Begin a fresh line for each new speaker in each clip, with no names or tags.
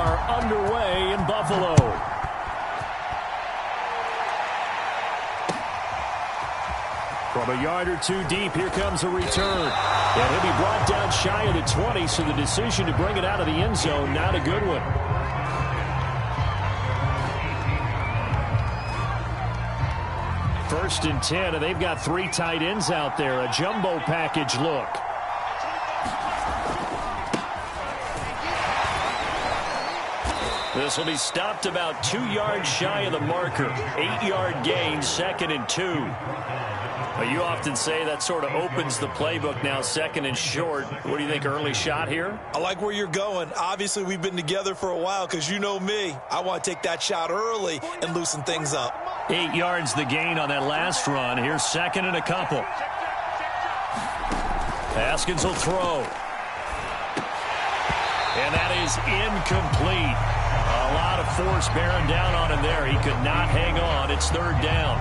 are underway in Buffalo. From a yard or two deep, here comes a return. And he'll be brought down shy of the 20, so the decision to bring it out of the end zone, not a good one. First and 10, and they've got 3 tight ends out there. A jumbo package look. This will be stopped about 2 yards shy of the marker. 8-yard gain, 2nd and 2. Well, you often say that sort of opens the playbook now, 2nd and short. What do you think, early shot here?
I like where you're going. Obviously, we've been together for a while because you know me. I want to take that shot early and loosen things up.
8 yards the gain on that last run. Here's 2nd and a couple. Haskins will throw. And that is incomplete. A lot of force bearing down on him there. He could not hang on. It's 3rd down.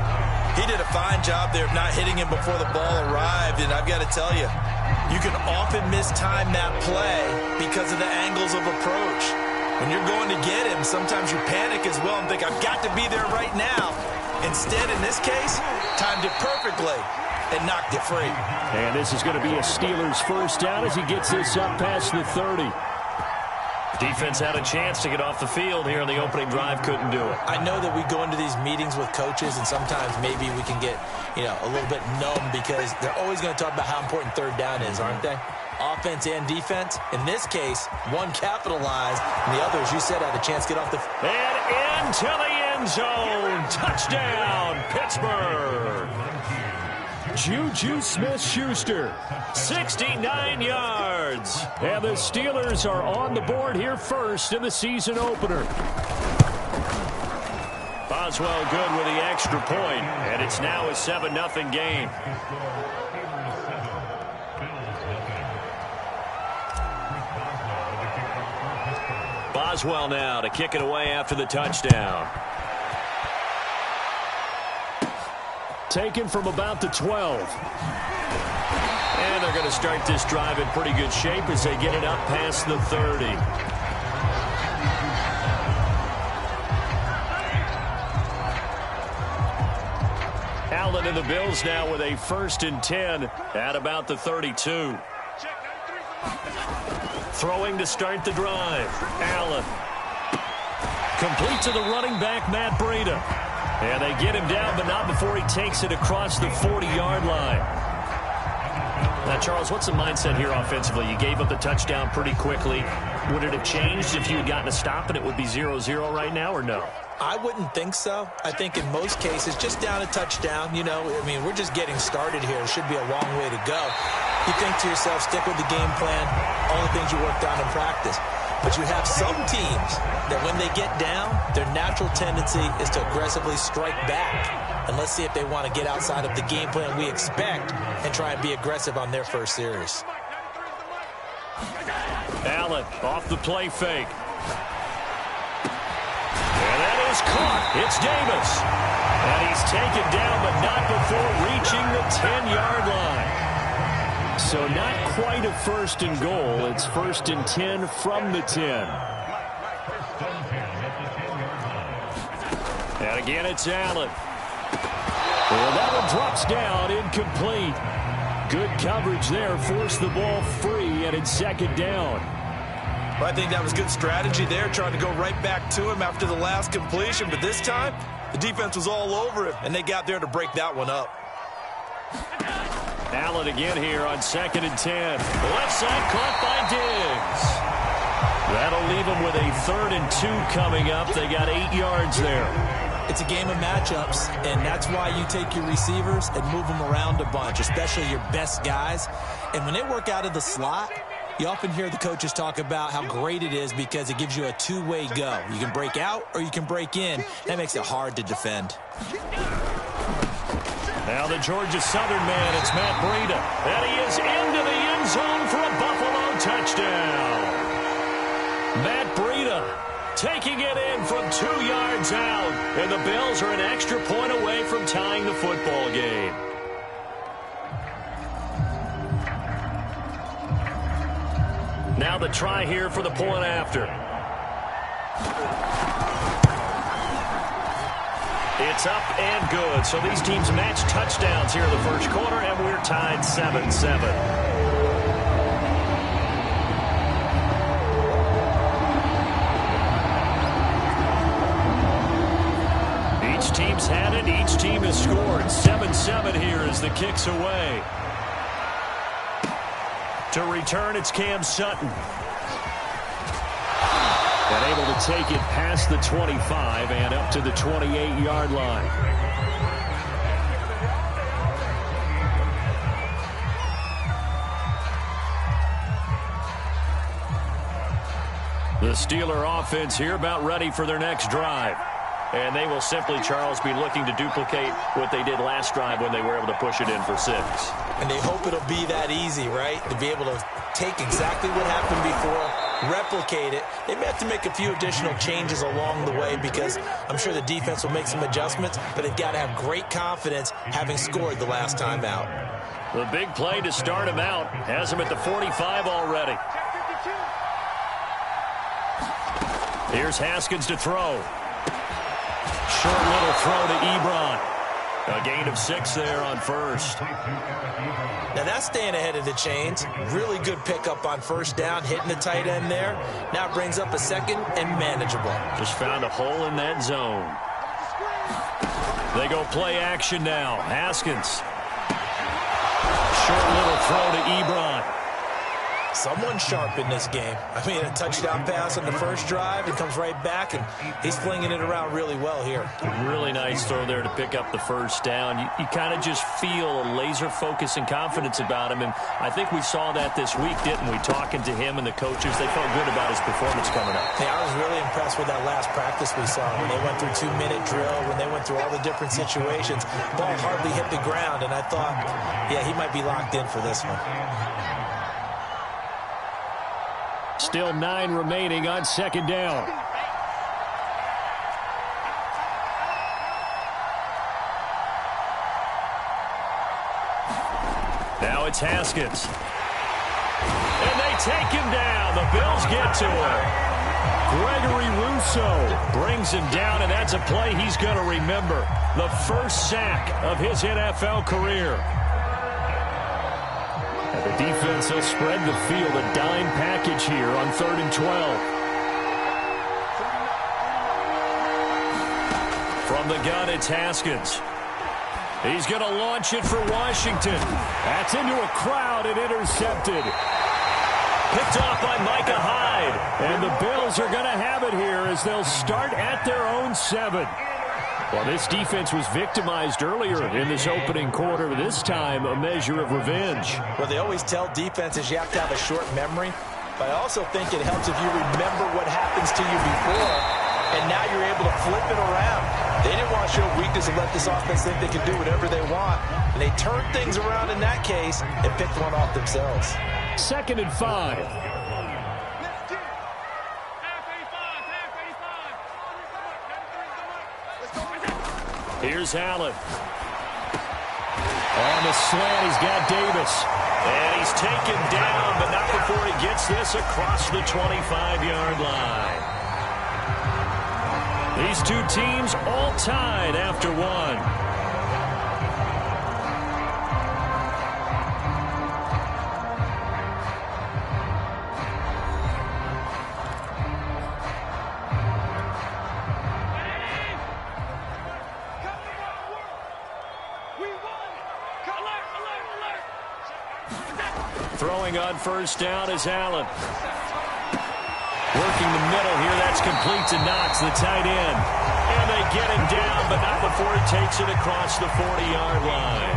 He did a fine job there of not hitting him before the ball arrived, and I've got to tell you, you can often mistime that play because of the angles of approach. When you're going to get him, sometimes you panic as well and think, I've got to be there right now. Instead, in this case, timed it perfectly and knocked it free.
And this is going to be a Steelers first down as he gets this up past the 30. Defense had a chance to get off the field here in the opening drive, couldn't do it.
I know that we go into these meetings with coaches, and sometimes maybe we can get, a little bit numb because they're always going to talk about how important 3rd down is, aren't they? Offense and defense. In this case, one capitalized, and the other, as you said, had a chance to get off the field.
And into the end zone. Touchdown, Pittsburgh. Juju Smith-Schuster, 69 yards. And the Steelers are on the board here first in the season opener. Boswell good with the extra point, and it's now a 7-0 game. Boswell now to kick it away after the touchdown. Taken from about the 12. And they're going to start this drive in pretty good shape as they get it up past the 30. Allen and the Bills now with a 1st and 10 at about the 32. Throwing to start the drive. Allen. Complete to the running back, Matt Breida. And they get him down, but not before he takes it across the 40-yard line. Now, Charles, what's the mindset here offensively? You gave up the touchdown pretty quickly. Would it have changed if you had gotten a stop and it would be 0-0 right now, or no?
I wouldn't think so. I think in most cases, just down a touchdown, we're just getting started here. It should be a long way to go. You think to yourself, stick with the game plan, all the things you worked on in practice. But you have some teams that when they get down, their natural tendency is to aggressively strike back. And let's see if they want to get outside of the game plan we expect and try and be aggressive on their first series.
Allen off the play fake. And that is caught. It's Davis. And he's taken down, but not before reaching the 10-yard line. So not quite a 1st and goal. It's 1st and 10 from the 10. And again, it's Allen. Well, that one drops down, incomplete. Good coverage there, forced the ball free, and it's 2nd down.
Well, I think that was good strategy there, trying to go right back to him after the last completion. But this time, the defense was all over him, and they got there to break that one up.
Allen again here on 2nd and 10. Left side caught by Diggs. That'll leave them with a 3rd and 2 coming up. They got 8 yards there.
It's a game of matchups, and that's why you take your receivers and move them around a bunch, especially your best guys. And when they work out of the slot, you often hear the coaches talk about how great it is because it gives you a two-way go. You can break out or you can break in. That makes it hard to defend.
Now the Georgia Southern man, it's Matt Breida. And he is into the end zone for a Buffalo touchdown. Matt Breida taking it in from 2 yards out. And the Bills are an extra point away from tying the football game. Now the try here for the point after. It's up and good. So these teams match touchdowns here in the first quarter, and we're tied 7-7. Each team's had it. Each team has scored. 7-7 here as the kick's away. To return, it's Cam Sutton. And able to take it past the 25 and up to the 28-yard line. The Steeler offense here about ready for their next drive. And they will simply, Charles, be looking to duplicate what they did last drive when they were able to push it in for 6.
And they hope it'll be that easy, right? To be able to take exactly what happened before, replicate it. They may have to make a few additional changes along the way because I'm sure the defense will make some adjustments, but they've got to have great confidence having scored the last time out.
The big play to start him out has him at the 45 already. Here's Haskins to throw. Short little throw to Ebron. A gain of 6 there on first.
Now that's staying ahead of the chains. Really good pickup on first down, hitting the tight end there. Now it brings up a second and manageable.
Just found a hole in that zone. They go play action now. Haskins. Short little throw to Ebron.
Someone sharp in this game. I mean, a touchdown pass on the first drive. It comes right back, and he's flinging it around really well here.
Really nice throw there to pick up the first down. You kind of just feel a laser focus and confidence about him, and I think we saw that this week, didn't we? Talking to him and the coaches, they felt good about his performance coming up.
Yeah, I was really impressed with that last practice we saw when they went through 2-minute drill, when they went through all the different situations. Ball hardly hit the ground, and I thought, yeah, he might be locked in for this one.
Still 9 remaining on second down. Now it's Haskins. And they take him down. The Bills get to him. Gregory Rousseau brings him down, and that's a play he's going to remember. The first sack of his NFL career. The defense will spread the field, a dime package here on 3rd and 12. From the gun, it's Haskins. He's going to launch it for Washington. That's into a crowd and intercepted. Picked off by Micah Hyde. And the Bills are going to have it here as they'll start at their own 7. Well, this defense was victimized earlier in this opening quarter. This time, a measure of revenge.
Well, they always tell defenses you have to have a short memory, but I also think it helps if you remember what happens to you before, and now you're able to flip it around. They didn't want to show weakness and let this offense think they could do whatever they want, and they turned things around in that case and picked one off themselves.
2nd and 5. Here's Allen. On the slant, he's got Davis. And he's taken down, but not before he gets this across the 25-yard line. These two teams all tied after 1. Throwing on first down is Allen. Working the middle here. That's complete to Knox, the tight end. And they get him down, but not before he takes it across the 40-yard line.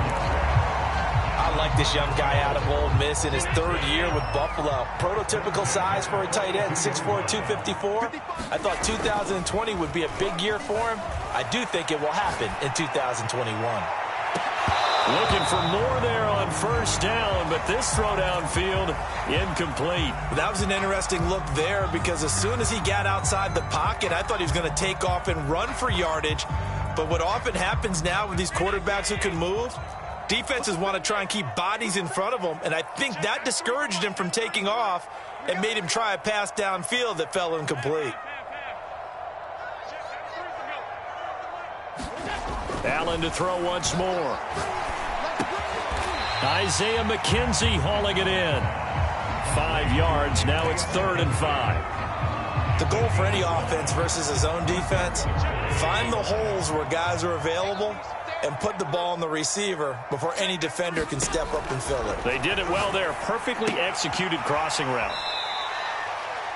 I like this young guy out of Ole Miss in his 3rd year with Buffalo. Prototypical size for a tight end, 6'4", 254. I thought 2020 would be a big year for him. I do think it will happen in 2021.
Looking for more there on first down, but this throw downfield incomplete.
That was an interesting look there because as soon as he got outside the pocket, I thought he was going to take off and run for yardage. But what often happens now with these quarterbacks who can move, defenses want to try and keep bodies in front of them, and I think that discouraged him from taking off and made him try a pass downfield that fell incomplete.
Allen to throw once more. Isaiah McKenzie hauling it in. 5 yards. Now it's 3rd and 5.
The goal for any offense versus a zone defense, find the holes where guys are available and put the ball on the receiver before any defender can step up and fill it.
They did it well there. Perfectly executed crossing route.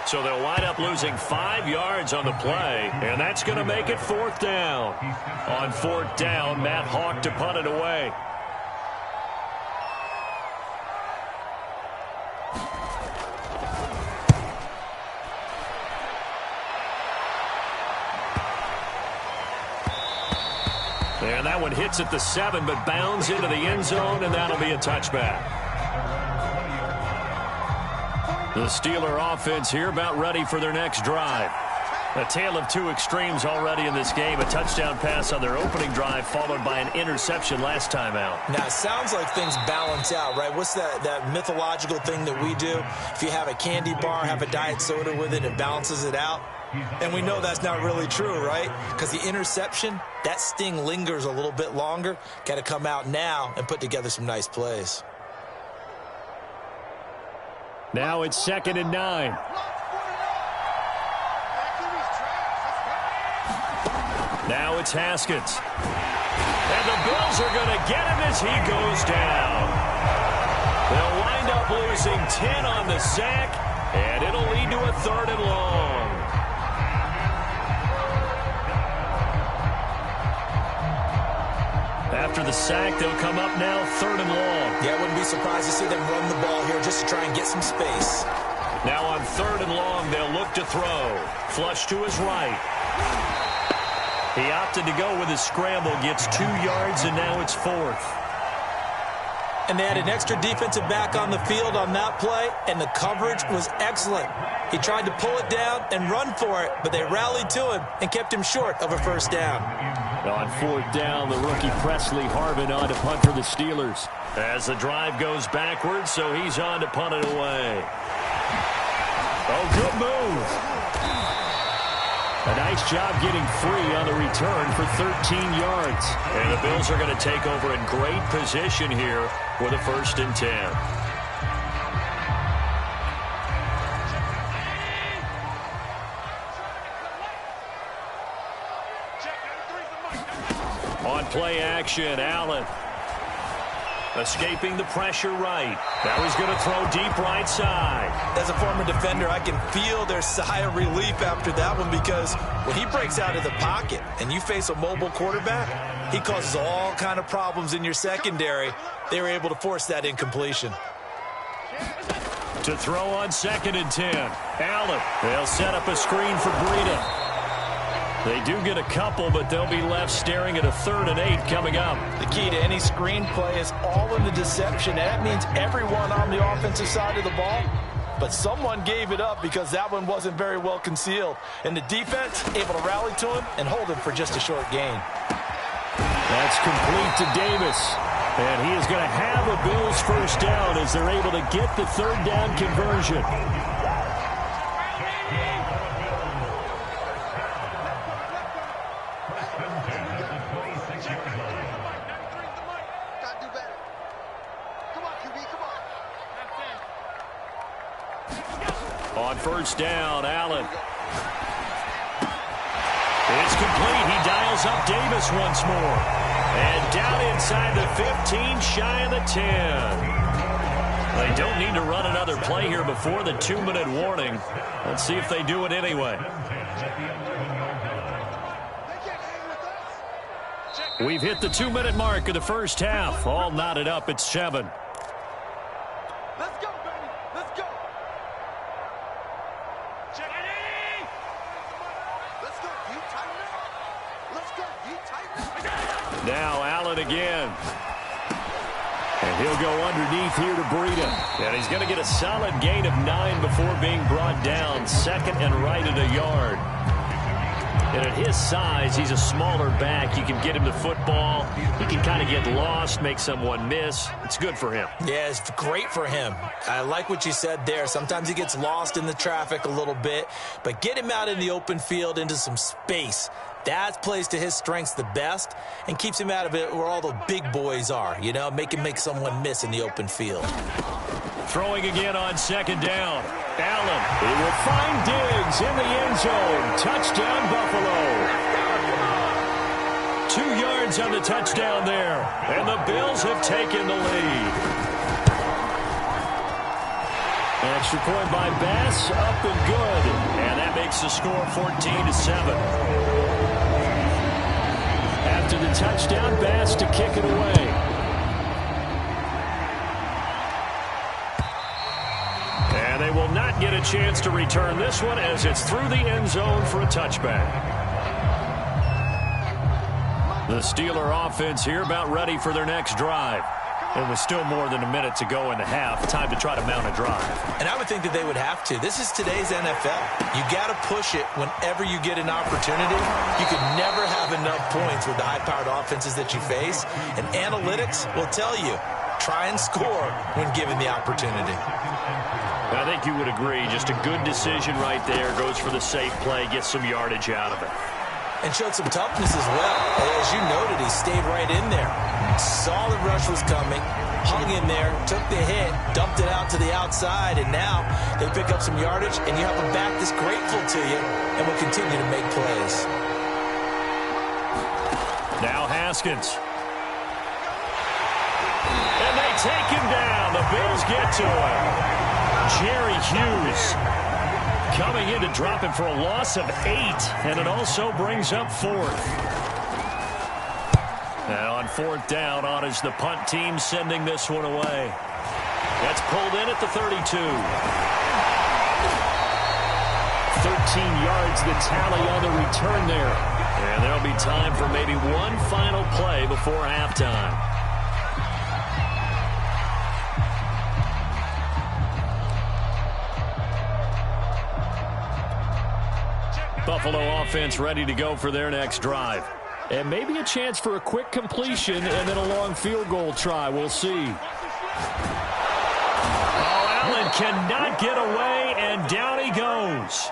So they'll wind up losing 5 yards on the play, and that's going to make it 4th down. On 4th down, Matt Hawk to punt it away. And that one hits at the 7, but bounds into the end zone, and that'll be a touchback. The Steeler offense here about ready for their next drive. A tale of two extremes already in this game. A touchdown pass on their opening drive, followed by an interception last time out.
Now, it sounds like things balance out, right? What's that mythological thing that we do? If you have a candy bar, have a diet soda with it, it balances it out. And we know that's not really true, right? Because the interception, that sting lingers a little bit longer. Got to come out now and put together some nice plays.
Now it's 2nd and 9. Now it's Haskins. And the Bills are going to get him as he goes down. They'll wind up losing 10 on the sack, and it'll lead to a 3rd and long. After the sack, they'll come up now 3rd and long.
Yeah, I wouldn't be surprised to see them run the ball here just to try and get some space.
Now on 3rd and long, they'll look to throw. Flush to his right. He opted to go with his scramble, gets 2 yards, and now it's 4th.
And they had an extra defensive back on the field on that play, and the coverage was excellent. He tried to pull it down and run for it, but they rallied to him and kept him short of a 1st down.
On 4th down, the rookie Presley Harvin on to punt for the Steelers. As the drive goes backwards, so he's on to punt it away. Oh, good move. A nice job getting free on the return for 13 yards. And the Bills are going to take over in great position here with a 1st and 10. On play action, Allen. Escaping the pressure right. Now he's going to throw deep right side.
As a former defender, I can feel their sigh of relief after that one, because when he breaks out of the pocket and you face a mobile quarterback, he causes all kind of problems in your secondary. They were able to force that incompletion.
To throw on 2nd and 10. Allen. They'll set up a screen for Breida. They do get a couple, but they'll be left staring at a 3rd and 8 coming up.
The key to any screenplay is all in the deception, and that means everyone on the offensive side of the ball. But someone gave it up because that one wasn't very well concealed. And the defense able to rally to him and hold him for just a short gain.
That's complete to Davis. And he is going to have a Bills 1st down as they're able to get the 3rd down conversion. On 1st down, Allen. It's complete. He dials up Davis once more. And down inside the 15, shy of the 10. They don't need to run another play here before the 2-minute warning. Let's see if they do it anyway. We've hit the 2-minute mark of the 1st half. All knotted up at 7. Now Allen again. And he'll go underneath here to Breida. And he's going to get a solid gain of 9 before being brought down. 2nd and right at a yard. And at his size, he's a smaller back. You can get him the football. He can kind of get lost, make someone miss. It's good for him.
Yeah, it's great for him. I like what you said there. Sometimes he gets lost in the traffic a little bit, but get him out in the open field into some space. That plays to his strengths the best and keeps him out of it where all the big boys are, you know, make someone miss in the open field.
Throwing again on second down. Allen, he will find Diggs in the end zone. Touchdown, Buffalo. 2 yards on the touchdown there, and the Bills have taken the lead. Extra point by Bass, up and good, and that makes the score 14-7. After the touchdown, Bass to kick it away. And they will not get a chance to return this one as it's through the end zone for a touchback. The Steeler offense here about ready for their next drive. And with still more than a minute to go in the half, time to try to mount a drive.
And I would think that they would have to. This is today's NFL. You got to push it whenever you get an opportunity. You can never have enough points with the high-powered offenses that you face. And analytics will tell you, try and score when given the opportunity.
I think you would agree. Just a good decision right there. Goes for the safe play, gets some yardage out of it.
And showed some toughness as well. As you noted, he stayed right in there. Saw the rush was coming, hung in there, took the hit, dumped it out to the outside, and now they pick up some yardage, and you have a back that's grateful to you and will continue to make plays.
Now Haskins. And they take him down. The Bills get to him. Jerry Hughes coming in to drop him for a loss of 8, and it also brings up 4th. Now on 4th down, on is the punt team sending this one away. That's pulled in at the 32. 13 yards the tally on the return there. And there'll be time for maybe one final play before halftime. Buffalo offense ready to go for their next drive. And maybe a chance for a quick completion and then a long field goal try. We'll see. Oh, Allen cannot get away, and down he goes.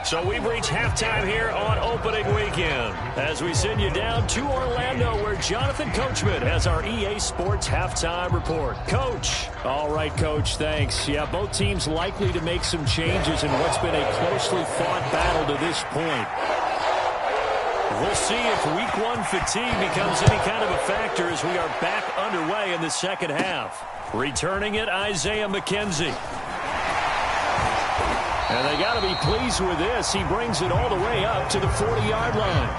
So we've reached halftime here on opening weekend as we send you down to Orlando where Jonathan Coachman has our EA Sports halftime report. Coach. All right, Coach, thanks. Yeah, both teams likely to make some changes in what's been a closely fought battle to this point. We'll see if week 1 fatigue becomes any kind of a factor as we are back underway in the second half. Returning it, Isaiah McKenzie. And they got to be pleased with this. He brings it all the way up to the 40-yard line.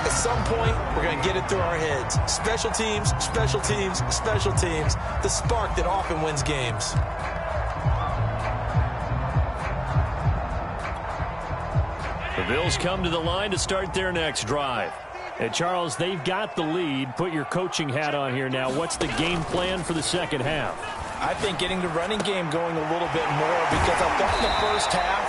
At some point, we're going to get it through our heads. Special teams, special teams, special teams. The spark that often wins games.
The Bills come to the line to start their next drive. And, Charles, they've got the lead. Put your coaching hat on here now. What's the game plan for the second half?
I think getting the running game going a little bit more because I thought in the first half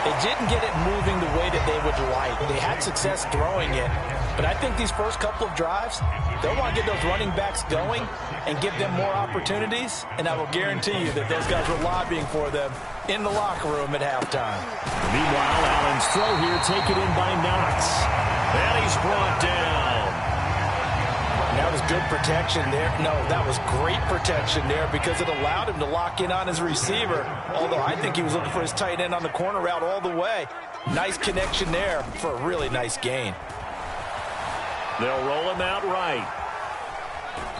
they didn't get it moving the way that they would like. They had success throwing it, but I think these first couple of drives, they'll want to get those running backs going and give them more opportunities, and I will guarantee you that those guys were lobbying for them in the locker room at halftime.
Meanwhile, Allen's throw here taken in by Knox. And he's brought down.
That was good protection there. No, that was great protection there because it allowed him to lock in on his receiver. Although I think he was looking for his tight end on the corner route all the way. Nice connection there for a really nice gain.
They'll roll him out right.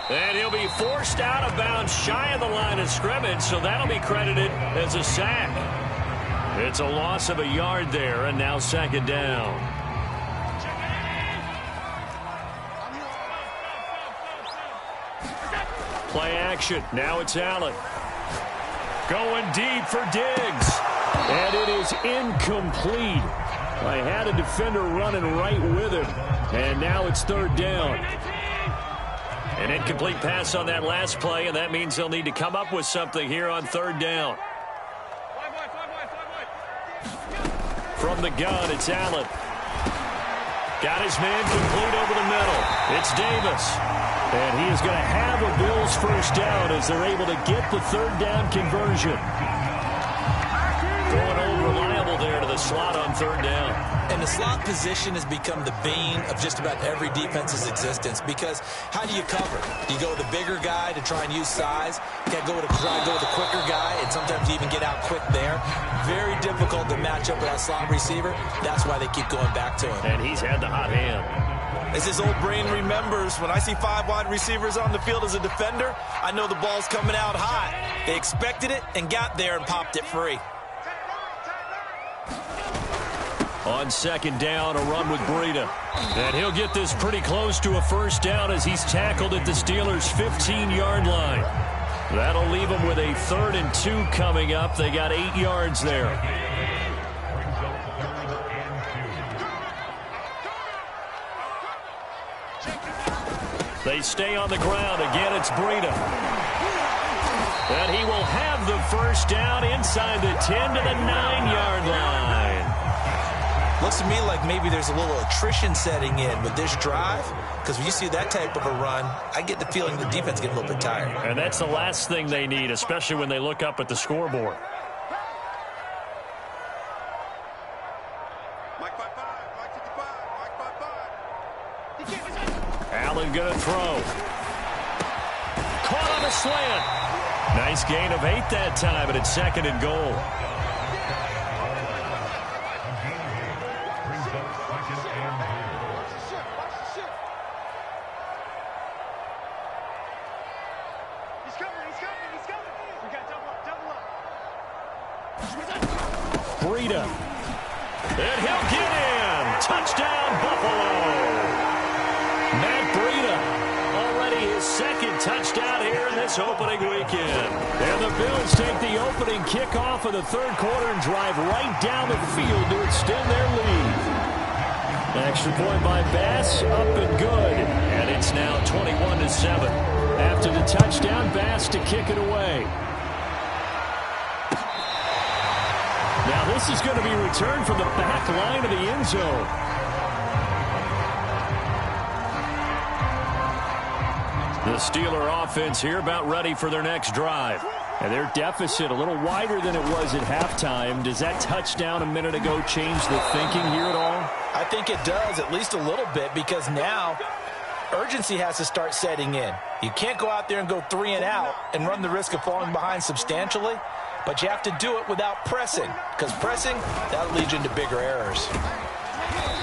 And he'll be forced out of bounds shy of the line of scrimmage, so that'll be credited as a sack. It's a loss of a yard there, and now second down. Play action. Now it's Allen. Going deep for Diggs. And it is incomplete. I had a defender running right with him. And now it's third down. An incomplete pass on that last play, and that means they'll need to come up with something here on third down. From the gun, it's Allen. Got his man complete over the middle. It's Davis. And he is going to have a Bills first down as they're able to get the third down conversion. Going old reliable there to the slot on third down.
And the slot position has become the bane of just about every defense's existence, because how do you cover? Do you go with a bigger guy to try and use size? You can't go with a quicker guy, and sometimes you even get out quick there. Very difficult to match up with that slot receiver. That's why they keep going back to him.
And he's had the hot hand.
As his old brain remembers, when I see 5 wide receivers on the field as a defender, I know the ball's coming out hot. They expected it and got there and popped it free.
On second down, a run with Breida. And he'll get this pretty close to a first down as he's tackled at the Steelers' 15-yard line. That'll leave them with a 3rd and 2 coming up. They got 8 yards there. They stay on the ground. Again, it's Breida. And he will have the first down inside the 10 to the 9-yard line.
Looks to me like maybe there's a little attrition setting in with this drive, because when you see that type of a run, I get the feeling the defense gets a little bit tired.
And that's the last thing they need, especially when they look up at the scoreboard. Allen going to throw. Caught on a slant. Nice gain of 8 that time, and it's 2nd and goal. Breida. And he'll get in. Touchdown, Buffalo. Matt Breida, already his 2nd touchdown here in this opening weekend. And the Bills take the opening kickoff of the 3rd quarter and drive right down the field to extend their lead. Extra point by Bass, up and good. And it's now 21-7. After the touchdown, Bass to kick it away. Now this is going to be returned from the back line of the end zone. The Steeler offense here about ready for their next drive. And their deficit a little wider than it was at halftime. Does that touchdown a minute ago change the thinking here at all?
I think it does, at least a little bit, because now urgency has to start setting in. You can't go out there and go 3 and out and run the risk of falling behind substantially, but you have to do it without pressing, because pressing, that'll lead you into bigger errors.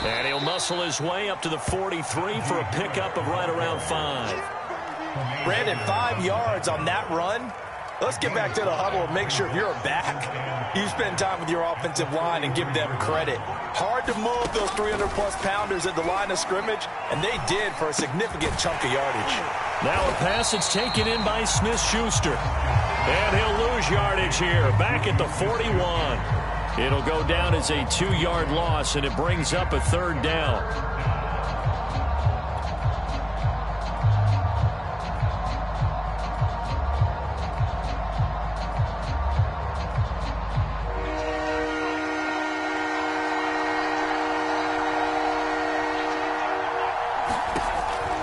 And he'll muscle his way up to the 43 for a pickup of right around 5.
Brandon, 5 yards on that run. Let's get back to the huddle and make sure if you're back, you spend time with your offensive line and give them credit. Hard to move those 300-plus pounders at the line of scrimmage, and they did for a significant chunk of yardage.
Now a pass that's taken in by Smith-Schuster. And he'll lose yardage here, back at the 41. It'll go down as a 2-yard loss, and it brings up a 3rd down.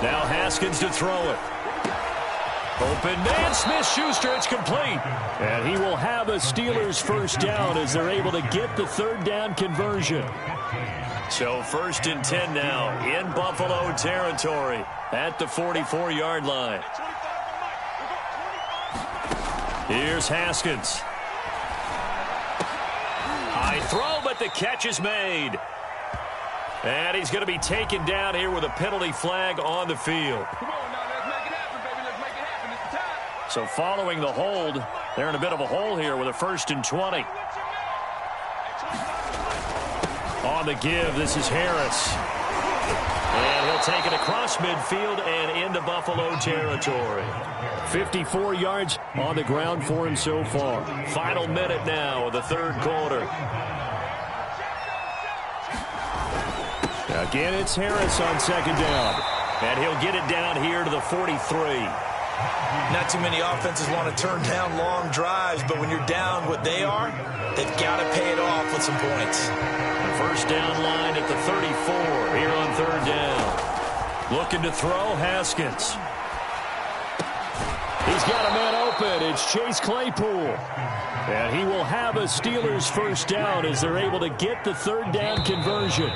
Now Haskins to throw it. Open man, Smith-Schuster, it's complete. And he will have a Steelers first down as they're able to get the 3rd down conversion. So 1st and 10 now in Buffalo territory at the 44-yard line. Here's Haskins. High throw, but the catch is made. And he's going to be taken down here with a penalty flag on the field. So following the hold, they're in a bit of a hole here with a 1st and 20. On the give, this is Harris. And he'll take it across midfield and into Buffalo territory. 54 yards on the ground for him so far. Final minute now of the 3rd quarter. Again, it's Harris on 2nd down. And he'll get it down here to the 43.
Not too many offenses want to turn down long drives, but when you're down what they are, they've got to pay it off with some points.
The first down line at the 34 here on 3rd down. Looking to throw, Haskins. He's got a man open. It's Chase Claypool. And he will have a Steelers first down as they're able to get the third down conversion.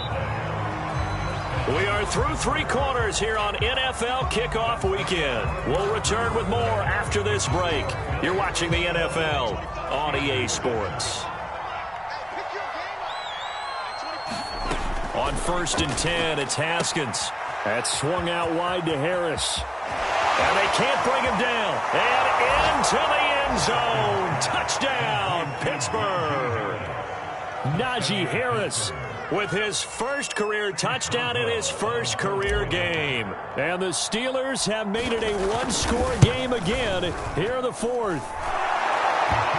We are through three quarters here on NFL Kickoff Weekend. We'll return with more after this break. You're watching the NFL on EA Sports. On 1st and 10, it's Haskins. That's swung out wide to Harris. And they can't bring him down. And into the end zone. Touchdown, Pittsburgh. Najee Harris with his first career touchdown in his first career game. And the Steelers have made it a one-score game again here in the fourth.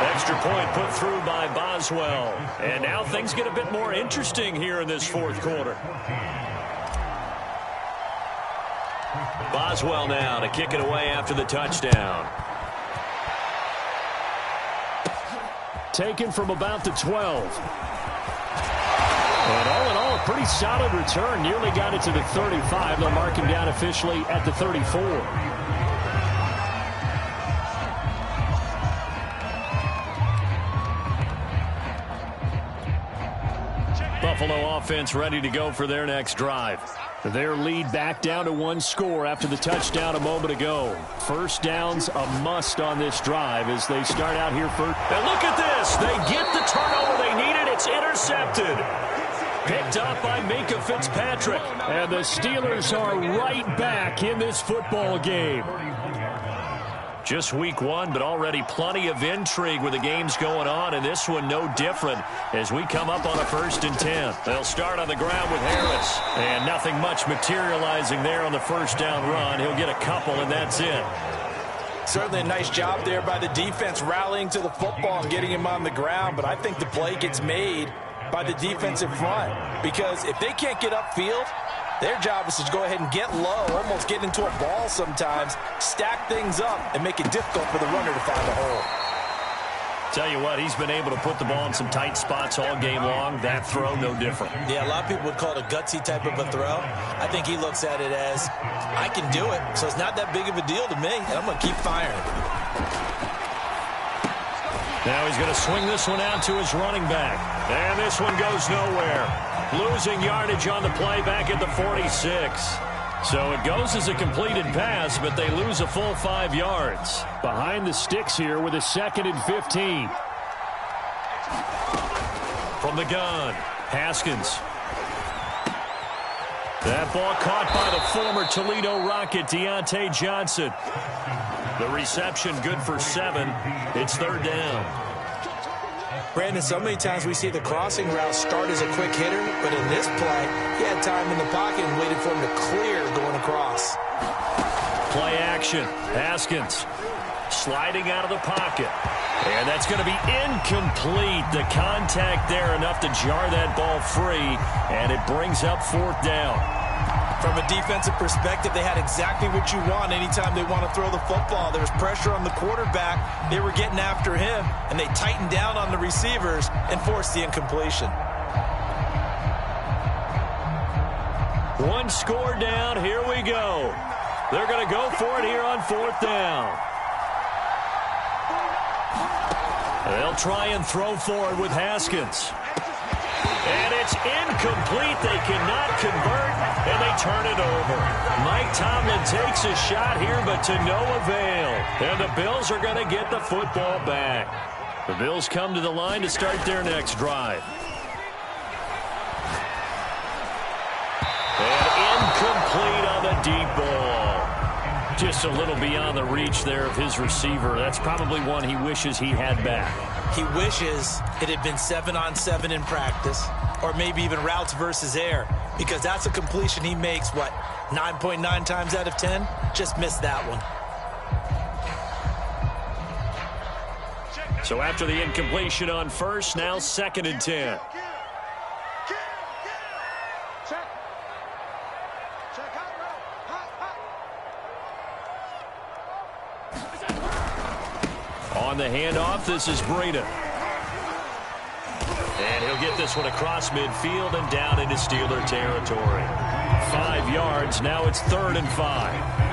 Extra point put through by Boswell. And now things get a bit more interesting here in this fourth quarter. Boswell now to kick it away after the touchdown. Taken from about the 12. And all in all, a pretty solid return. Nearly got it to the 35. They'll mark him down officially at the 34. Buffalo offense ready to go for their next drive. Their lead back down to one score after the touchdown a moment ago. First down's a must on this drive as they start out here first. And look at this. They get the turnover they needed. It's intercepted. Picked up by Minka Fitzpatrick. And the Steelers are right back in this football game. Just week one, but already plenty of intrigue with the games going on, and this one no different as we come up on a 1st and 10. They'll start on the ground with Harris, and nothing much materializing there on the first down run. He'll get a couple, and that's it.
Certainly a nice job there by the defense rallying to the football and getting him on the ground, but I think the play gets made by the defensive front because if they can't get upfield, their job is to go ahead and get low, almost get into a ball sometimes, stack things up, and make it difficult for the runner to find a hole.
Tell you what, he's been able to put the ball in some tight spots all game long. That throw, no different.
Yeah, a lot of people would call it a gutsy type of a throw. I think he looks at it as, I can do it, so it's not that big of a deal to me, and I'm going to keep firing.
Now he's going to swing this one out to his running back. And this one goes nowhere. Losing yardage on the play back at the 46. So it goes as a completed pass, but they lose a full 5 yards. Behind the sticks here with a 2nd and 15. From the gun, Haskins. That ball caught by the former Toledo Rocket, Deontay Johnson. The reception good for 7. It's 3rd down.
Brandon, so many times we see the crossing route start as a quick hitter, but in this play, he had time in the pocket and waited for him to clear going across.
Play action. Haskins sliding out of the pocket. And that's going to be incomplete. The contact there enough to jar that ball free, and it brings up 4th down.
From a defensive perspective, they had exactly what you want anytime they want to throw the football. There was pressure on the quarterback. They were getting after him, and they tightened down on the receivers and forced the incompletion.
One score down. Here we go. They're going to go for it here on 4th down. They'll try and throw forward with Haskins. And it's incomplete. They cannot convert, and they turn it over. Mike Tomlin takes a shot here, but to no avail. And the Bills are going to get the football back. The Bills come to the line to start their next drive. And incomplete on the deep ball. Just a little beyond the reach there of his receiver. That's probably one he wishes he had back.
He wishes it had been 7-on-7 in practice, or maybe even routes versus air, because that's a completion he makes, 9.9 times out of 10? Just missed that one.
So after the incompletion on first, now 2nd and 10. On the handoff, this is Breida. And he'll He'll get this one across midfield and down into Steeler territory. 5 yards. Now it's 3rd and 5.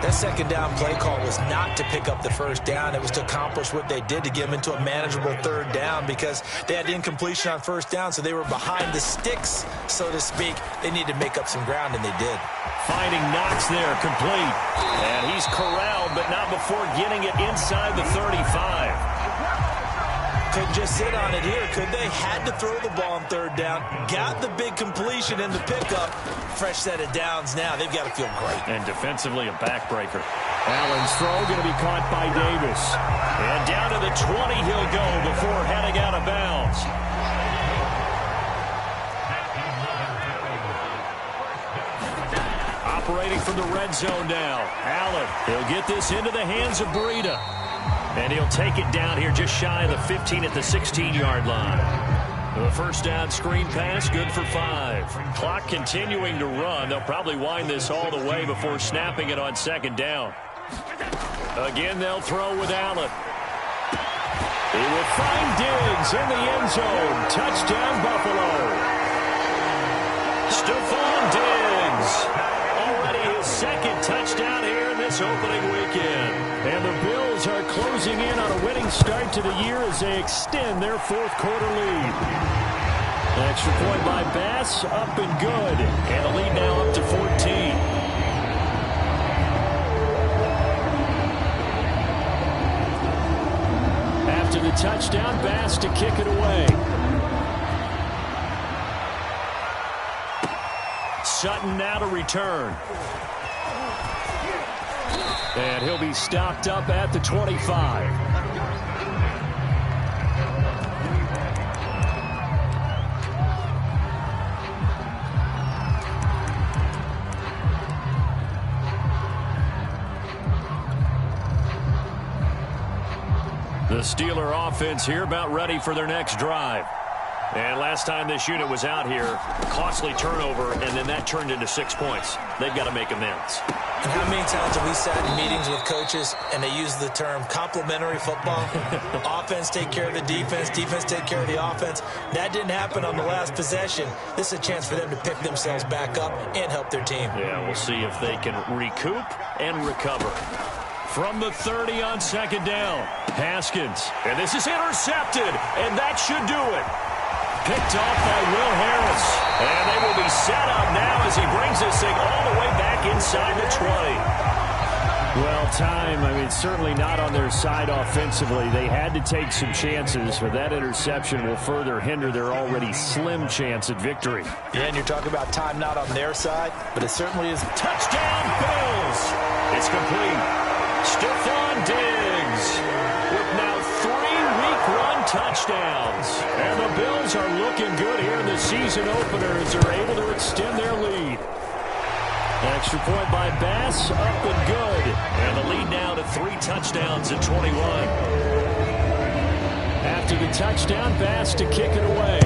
That second down play call was not to pick up the first down. It was to accomplish what they did, to get them into a manageable 3rd down, because they had incompletion on first down, so they were behind the sticks, so to speak. They needed to make up some ground, and they did.
Finding Knox there, complete. And he's corralled, but not before getting it inside the 35.
Couldn't just sit on it here, could they? Had to throw the ball on 3rd down. Got the big completion in the pickup. Fresh set of downs now. They've got to feel great.
And defensively, a backbreaker. Allen's throw going to be caught by Davis. And down to the 20 he'll go before heading out of bounds. Operating from the red zone now. Allen, he'll get this into the hands of Breida. And he'll take it down here just shy of the 15 at the 16-yard line. The first down screen pass, good for 5. Clock continuing to run. They'll probably wind this all the way before snapping it on 2nd down. Again, they'll throw with Allen. He will find Diggs in the end zone. Touchdown, Buffalo. Stephon Diggs. Already his 2nd touchdown here in this opening weekend. And the Bills are closing in on a winning start to the year as they extend their 4th quarter lead. An extra point by Bass, up and good. And the lead now up to 14. After the touchdown, Bass to kick it away. Sutton now to return. And he'll be stopped up at the 25. The Steeler offense here about ready for their next drive. And last time this unit was out here, costly turnover, and then that turned into 6 points. They've got to make amends.
And how many times have we sat in meetings with coaches and they use the term complementary football? Offense take care of the defense, defense take care of the offense. That didn't happen on the last possession. This is a chance for them to pick themselves back up and help their team.
Yeah, we'll see if they can recoup and recover. From the 30 on 2nd down, Haskins. And this is intercepted, and that should do it. Picked off by Will Harris. And they will be set up now as he brings this thing all the way back inside the 20. Well, time, certainly not on their side offensively. They had to take some chances, but that interception will further hinder their already slim chance at victory.
Yeah, and you're talking about time not on their side, but it certainly is.
Touchdown, Bills! It's complete. Stephon Diggs with now 3 week-run touchdowns. And the Bills are looking good here in the season opener as they're able to extend their lead. Extra point by Bass, up and good. And the lead now to 3 touchdowns at 21. After the touchdown, Bass to kick it away.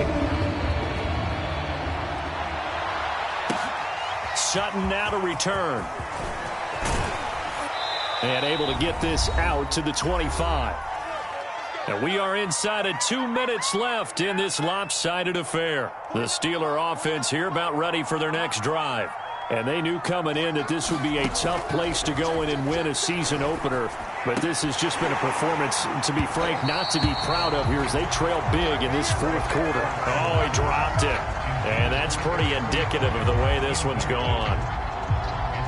Sutton now to return. And able to get this out to the 25. And we are inside of 2 minutes left in this lopsided affair. The Steeler offense here about ready for their next drive. And they knew coming in that this would be a tough place to go in and win a season opener. But this has just been a performance, to be frank, not to be proud of here as they trail big in this 4th quarter. Oh, he dropped it. And that's pretty indicative of the way this one's gone.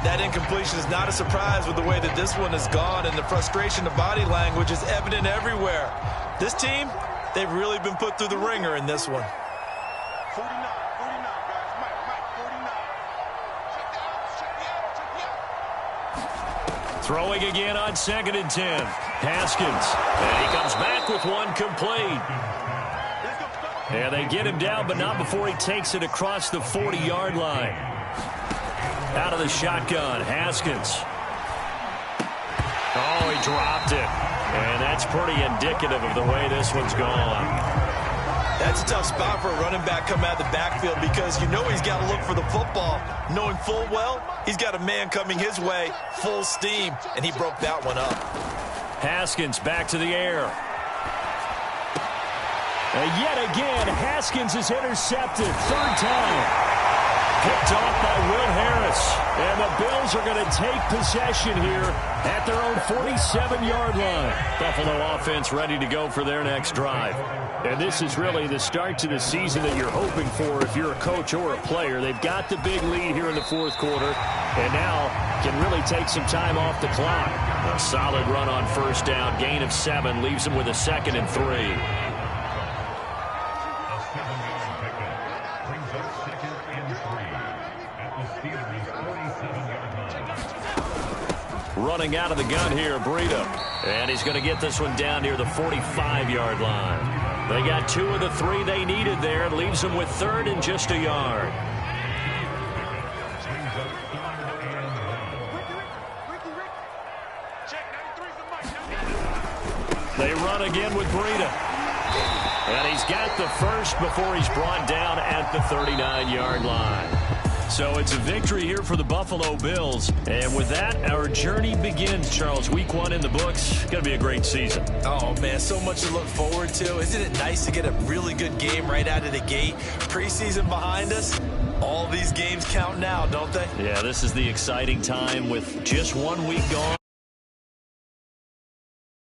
That incompletion is not a surprise with the way that this one has gone, and the frustration of body language is evident everywhere. This team, they've really been put through the ringer in this one.
49, guys. Mike, 49.
Throwing again on 2nd and 10. Haskins. And he comes back with one complete. And they get him down, but not before he takes it across the 40-yard line. Out of the shotgun, Haskins. Oh, he dropped it. And that's pretty indicative of the way this one's gone.
That's a tough spot for a running back coming out of the backfield because you know he's got to look for the football. Knowing full well, he's got a man coming his way, full steam, and he broke that one up.
Haskins back to the air. And yet again, Haskins is intercepted. Third time. Picked off by Will Harris. And the Bills are going to take possession here at their own 47-yard line. Buffalo offense ready to go for their next drive. And this is really the start to the season that you're hoping for if you're a coach or a player. They've got the big lead here in the fourth quarter, and now can really take some time off the clock. A solid run on first down. Gain of 7 leaves them with a 2nd and 3. Running out of the gun here, Breida. And he's going to get this one down near the 45-yard line. They got 2 of the 3 they needed there. It leaves them with 3rd and just a yard. They run again with Breida. And he's got the first before he's brought down at the 39-yard line. So it's a victory here for the Buffalo Bills. And with that, our journey begins, Charles. Week 1 in the books. Going to be a great season.
Oh, man, so much to look forward to. Isn't it nice to get a really good game right out of the gate? Preseason behind us. All these games count now, don't they?
Yeah, this is the exciting time with just 1 week gone.